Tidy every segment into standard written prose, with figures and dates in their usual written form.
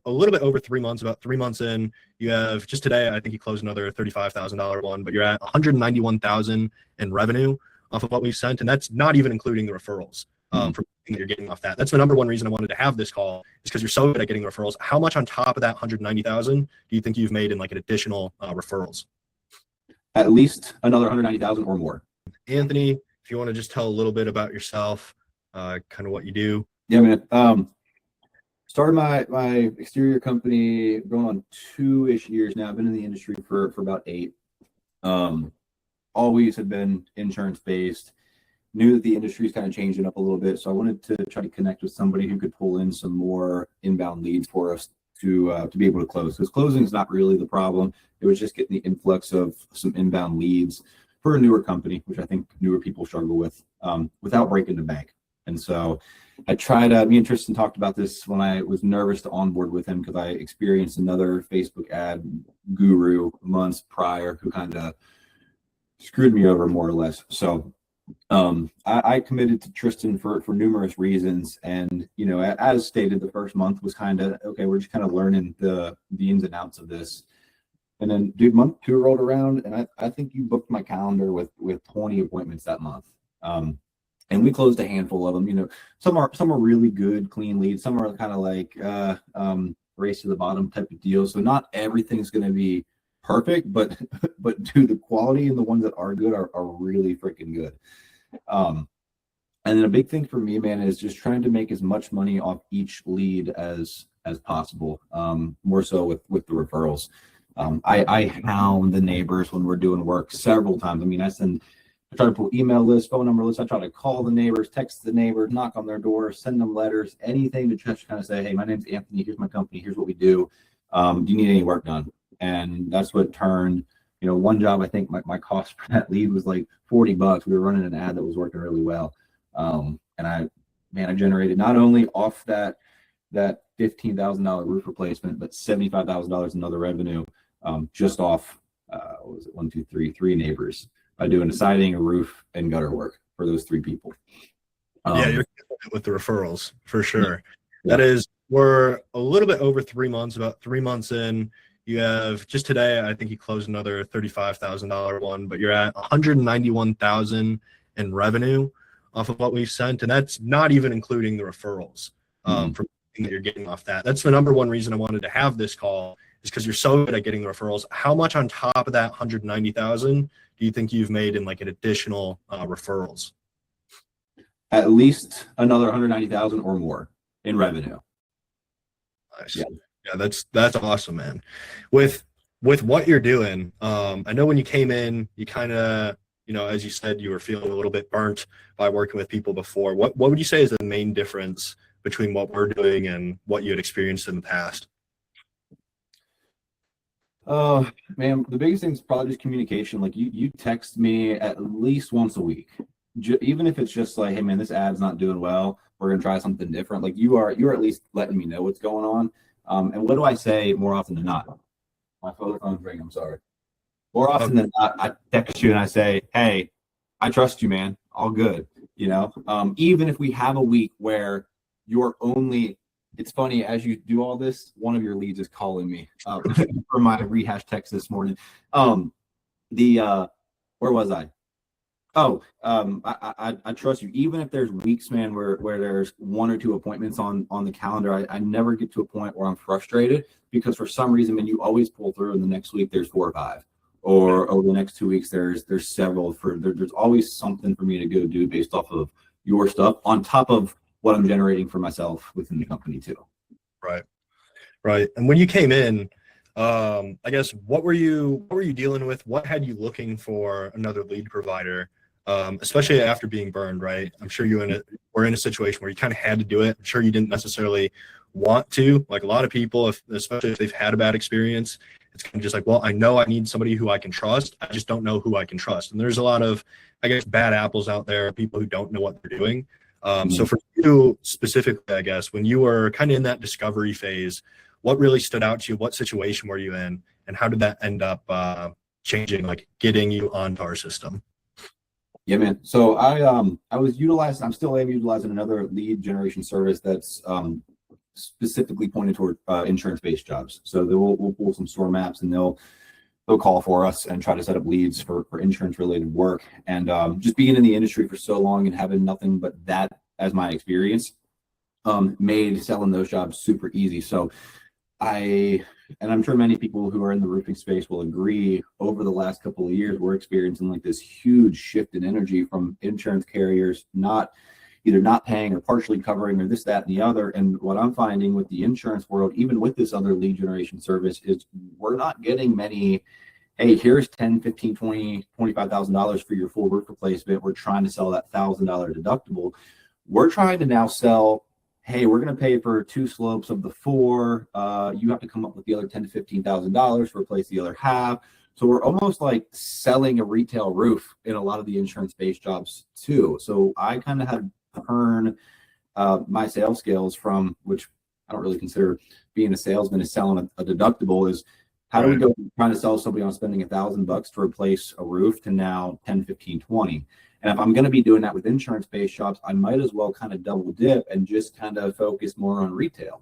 a little bit over 3 months, about 3 months in. You have just today, I think you closed another $35,000 one, but you're at 191,000 in revenue off of what we've sent. And that's not even including the referrals from that you're getting off that. That's the number one reason I wanted to have this call, is because you're so good at getting referrals. How much on top of that 190,000 do you think you've made in like an additional referrals? At least another 190,000 or more. Anthony, if you want to just tell a little bit about yourself, kind of what you do. Yeah, man. Started my exterior company going on 2-ish years now. I've been in the industry for about 8. Always have been insurance based. Knew that the industry is kind of changing up a little bit, so I wanted to try to connect with somebody who could pull in some more inbound leads for us to be able to close. Because closing is not really the problem. It was just getting the influx of some inbound leads for a newer company, which I think newer people struggle with without breaking the bank. And so I tried, me and Tristan talked about this when I was nervous to onboard with him, because I experienced another Facebook ad guru months prior who kind of screwed me over more or less. So I committed to Tristan for numerous reasons. And, you know, as stated, the first month was kind of, okay, we're just kind of learning the ins and outs of this. And then, dude, month 2 rolled around, and I think you booked my calendar with 20 appointments that month. And we closed a handful of them. You know, some are really good, clean leads. Some are kind of like race to the bottom type of deal. So not everything's going to be perfect, but dude, the quality and the ones that are good are really freaking good. And then a big thing for me, man, is just trying to make as much money off each lead as possible. More so with the referrals. I hound the neighbors when we're doing work several times. I mean, I try to pull email lists, phone number lists. I try to call the neighbors, text the neighbors, knock on their door, send them letters, anything to just kind of say, hey, my name's Anthony. Here's my company. Here's what we do. Do you need any work done? And that's what turned, you know, one job, I think my cost for that lead was like $40. We were running an ad that was working really well. And I generated not only off that $15,000 roof replacement, but $75,000 in other revenue, just off, what was it, 1, 2, 3, 3 neighbors by doing a siding, a roof, and gutter work for those 3 people. Yeah, you're with the referrals for sure. Yeah. That is, we're a little bit over 3 months, about 3 months in. You have just today, I think you closed another $35,000 one, but you're at 191,000 in revenue off of what we've sent, and that's not even including the referrals from that you're getting off that. That's the number one reason I wanted to have this call, is because you're so good at getting the referrals. How much on top of that 190,000 do you think you've made in like an additional referrals? At least another 190,000 or more in revenue. Nice. Yeah, that's awesome, man. With what you're doing, I know when you came in, you kind of, you know, as you said, you were feeling a little bit burnt by working with people before. What would you say is the main difference between what we're doing and what you had experienced in the past? Man, the biggest thing is probably just communication. Like you text me at least once a week, even if it's just like, hey man, this ad's not doing well, we're gonna try something different. Like you're at least letting me know what's going on. And what do I say more often than not? My phone's ringing, I'm sorry. More often than not, I text you and I say, hey, I trust you, man. All good. You know, even if we have a week where you're only, it's funny, as you do all this, one of your leads is calling me for my rehash text this morning. Where was I? I trust you. Even if there's weeks, man, where there's 1 or 2 appointments on the calendar, I never get to a point where I'm frustrated, because for some reason, man, you always pull through, and the next week there's 4 or 5, or over the next 2 weeks there's several. There's always something for me to go do based off of your stuff, on top of what I'm generating for myself within the company too. Right. And when you came in, I guess what were you dealing with? What had you looking for another lead provider? Especially after being burned, right? I'm sure were in a situation where you kind of had to do it. I'm sure you didn't necessarily want to. Like a lot of people, especially if they've had a bad experience, it's kind of just like, well, I know I need somebody who I can trust. I just don't know who I can trust. And there's a lot of, I guess, bad apples out there, people who don't know what they're doing. So for you specifically, I guess, when you were kind of in that discovery phase, what really stood out to you? What situation were you in? And how did that end up changing, like getting you onto our system? Yeah, man. So I was utilizing, I'm still utilizing another lead generation service that's specifically pointed toward insurance-based jobs. So we'll pull some store maps, and they'll call for us and try to set up leads for insurance-related work. And just being in the industry for so long and having nothing but that as my experience made selling those jobs super easy. So I'm sure many people who are in the roofing space will agree, over the last couple of years, we're experiencing like this huge shift in energy from insurance carriers either not paying or partially covering or this, that, and the other. And what I'm finding with the insurance world, even with this other lead generation service, is we're not getting many, hey, here's $10, $15, $20, $25,000 for your full roof replacement. We're trying to sell that $1,000 deductible. We're trying to now sell, hey, we're going to pay for 2 slopes of the 4. You have to come up with the other $10,000 to $15,000 to replace the other half. So we're almost like selling a retail roof in a lot of the insurance-based jobs too. So I kind of had to earn my sales skills from, which I don't really consider being a salesman is selling a deductible, is how do we go from trying to sell somebody on spending $1,000 to replace a roof to now 10, 15, 20. And if I'm going to be doing that with insurance-based shops, I might as well kind of double dip and just kind of focus more on retail,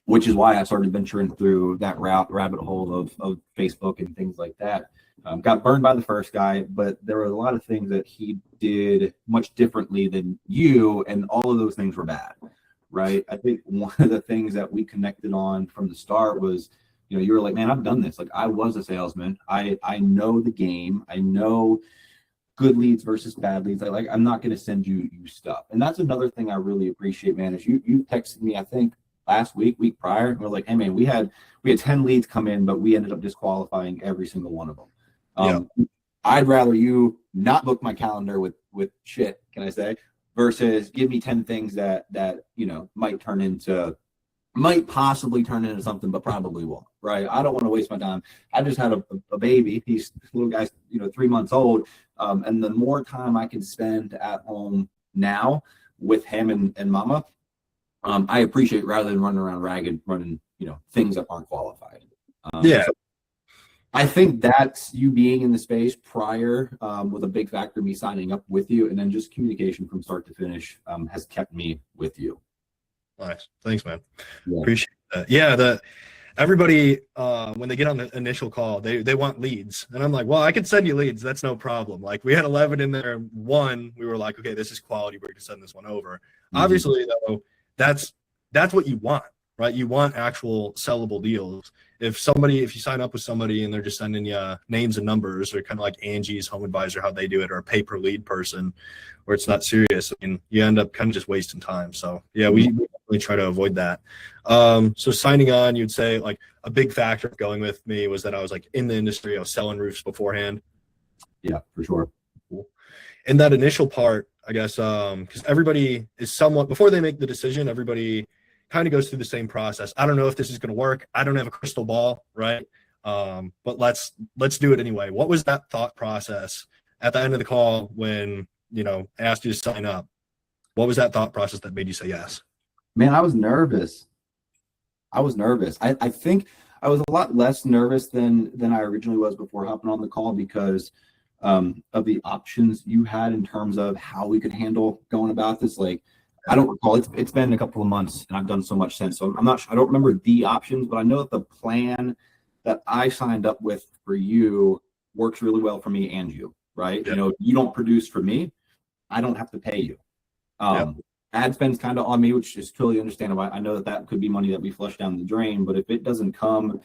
which is why I started venturing through that rabbit hole of Facebook and things like that. Got burned by the first guy, but there were a lot of things that he did much differently than you, and all of those things were bad, right? I think one of the things that we connected on from the start was, you were like, man, I've done this. Like, I was a salesman. I know the game. I know good leads versus bad leads. I'm not going to send you stuff. And that's another thing I really appreciate, man, is you texted me, I think last week prior, and we're like, hey man, we had 10 leads come in, but we ended up disqualifying every single one of them. I'd rather you not book my calendar with shit, can I say, versus give me 10 things that might possibly turn into something, but probably won't, right? I don't want to waste my time. I just had a baby. He's little guy's 3 months old. And the more time I can spend at home now with him and mama, I appreciate, rather than running around ragged, running, things that aren't qualified. So I think that's you being in the space prior was a big factor, me signing up with you, and then just communication from start to finish has kept me with you. Nice. Thanks, man. Yeah. Appreciate that. Yeah, everybody when they get on the initial call, they want leads. And I'm like, well, I can send you leads. That's no problem. Like, we had 11 in there. One, we were like, okay, this is quality. We're going to send this one over. Mm-hmm. Obviously, though, that's what you want, right? You want actual sellable deals. If you sign up with somebody and they're just sending you names and numbers, or kind of like Angie's Home Advisor, how they do it, or a pay per lead person, where it's not serious, I mean, you end up kind of just wasting time. So yeah, we definitely try to avoid that. So signing on, you'd say like a big factor of going with me was that I was like in the industry, I was selling roofs beforehand. Yeah, for sure. Cool. In that initial part, I guess, because everybody is somewhat, before they make the decision, everybody kind of goes through the same process. I don't know if this is going to work. I don't have a crystal ball, right? But let's do it anyway. What was that thought process at the end of the call when, asked you to sign up? What was that thought process that made you say yes? Man, I was nervous. I think I was a lot less nervous than I originally was before hopping on the call, because of the options you had in terms of how we could handle going about this. Like, I don't recall. It's been a couple of months, and I've done so much since. So I don't remember the options, but I know that the plan that I signed up with for you works really well for me and you, right? Yep. You don't produce for me, I don't have to pay you. Ad spend's kind of on me, which is totally understandable. I know that could be money that we flush down the drain, but if it doesn't come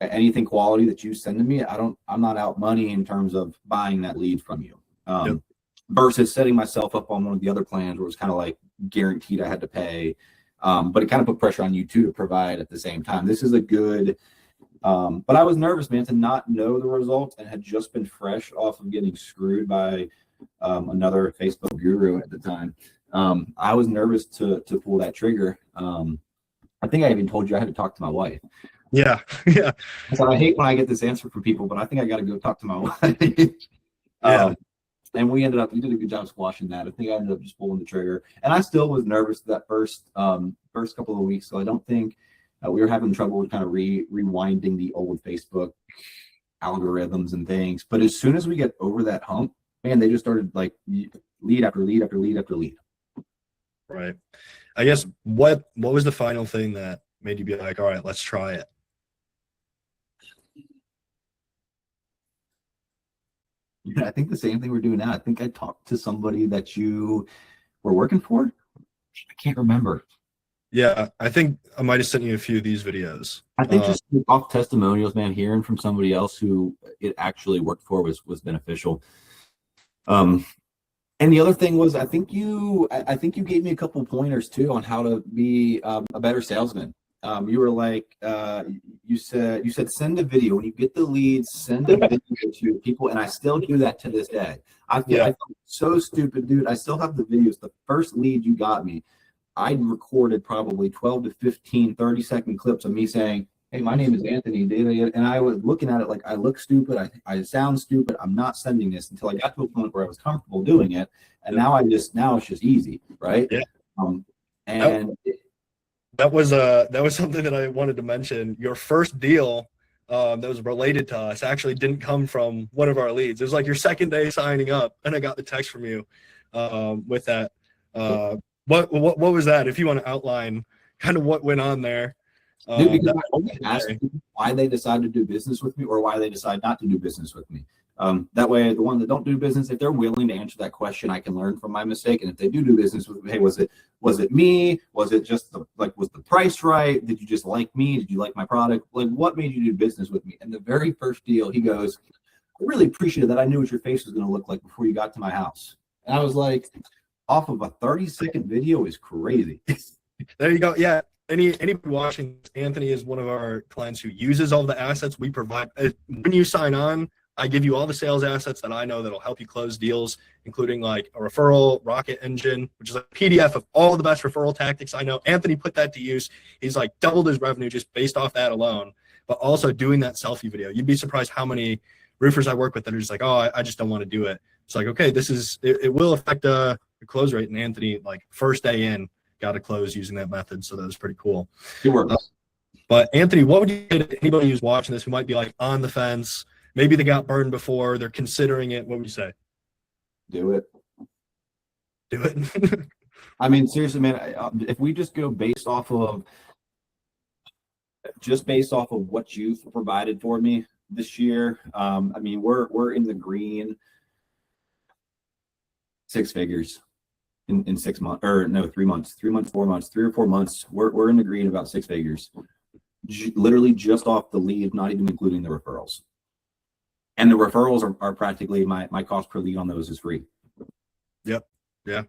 at anything quality that you send to me, I'm not out money in terms of buying that lead from you. Versus setting myself up on one of the other plans where it was kind of like guaranteed I had to pay. But it kind of put pressure on you too to provide at the same time. This is a good, but I was nervous, man, to not know the results, and had just been fresh off of getting screwed by another Facebook guru at the time. I was nervous to pull that trigger. I think I even told you I had to talk to my wife. Yeah. So I hate when I get this answer from people, but I think I got to go talk to my wife. And we did a good job squashing that. I think I ended up just pulling the trigger, and I still was nervous that first couple of weeks. So I don't think we were having trouble with kind of rewinding the old Facebook algorithms and things. But as soon as we get over that hump, man, they just started like lead after lead after lead after lead. Right. I guess what was the final thing that made you be like, all right, let's try it? Yeah, I think the same thing we're doing now. I think I talked to somebody that you were working for. I can't remember. Yeah, I think I might have sent you a few of these videos. I think just off testimonials, man, hearing from somebody else who it actually worked for was beneficial. And the other thing was, I think you gave me a couple pointers too on how to be a better salesman. You were like, you said send a video when you get the leads, send a video to people, and I still do that to this day. I felt so stupid, dude. I still have the videos. The first lead you got me, I recorded probably 12 to 15 30-second clips of me saying, hey, my name is Anthony, and I was looking at it like I look stupid, I sound stupid, I'm not sending this, until I got to a point where I was comfortable doing it, and now it's just easy, right? Yeah. And that was something that I wanted to mention. Your first deal that was related to us actually didn't come from one of our leads. It was like your second day signing up, and I got the text from you with that. What was that? If you want to outline kind of what went on there. Dude, because I always ask people why they decide to do business with me or why they decide not to do business with me. That way, the ones that don't do business, if they're willing to answer that question, I can learn from my mistake. And if they do business with me, hey, was it me? Was it just was the price right? Did you just like me? Did you like my product? Like, what made you do business with me? And the very first deal, he goes, I really appreciated that I knew what your face was going to look like before you got to my house. And I was like, off of a 30-second video is crazy. There you go. Yeah. Anybody watching, Anthony is one of our clients who uses all the assets we provide. When you sign on, I give you all the sales assets that I know that'll help you close deals, including like a referral, Rocket Engine, which is a PDF of all the best referral tactics I know. Anthony put that to use. He's like doubled his revenue just based off that alone, but also doing that selfie video. You'd be surprised how many roofers I work with that are just like, oh, I just don't want to do it. It's like, okay, it will affect the close rate. And Anthony, like first day in, got to close using that method. So that was pretty cool. Good work. But Anthony, what would you say to anybody who's watching this who might be like on the fence? Maybe they got burned before, they're considering it. What would you say? Do it. Do it. I mean, seriously, man, if we just go based off of what you've provided for me this year, I mean, we're in the green 6 figures in 6 months, or no, 3 months, 4 months, 3 or 4 months. We're in the green about 6 figures, literally just off the lead, not even including the referrals. And the referrals are practically my cost per lead on those is free. Yep. Yeah.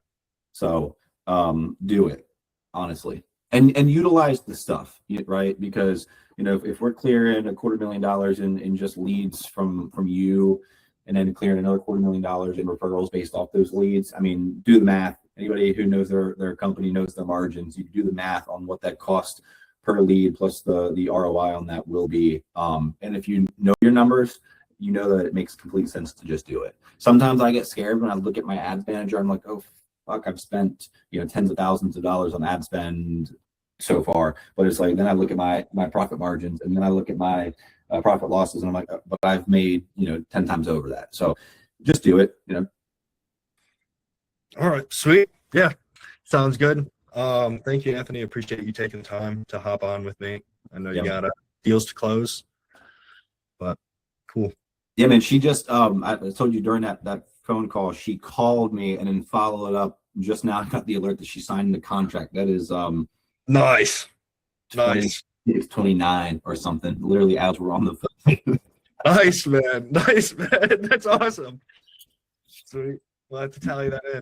So do it, honestly, and utilize the stuff, right? Because if we're clearing $250,000 in just leads from you, and then clearing another $250,000 in referrals based off those leads, I mean, do the math. Anybody who knows their company knows their margins. You do the math on what that cost per lead plus the ROI on that will be. And if you know your numbers, you know that it makes complete sense to just do it. Sometimes I get scared when I look at my ads manager. I'm like, oh, fuck, I've spent tens of thousands of dollars on ad spend so far. But it's like, then I look at my profit margins, and then I look at my profit losses, and I'm like, oh, but I've made 10 times over that. So just do it. All right, sweet. Yeah, sounds good. Thank you, Anthony. Appreciate you taking the time to hop on with me. I know you got deals to close, but cool. Yeah, man. She just I told you during that phone call, she called me and then followed up just now. I got the alert that she signed the contract. That is nice. 29 or something. Literally, as we're on the phone. Nice, man. That's awesome. Sweet. We'll have to tally that in.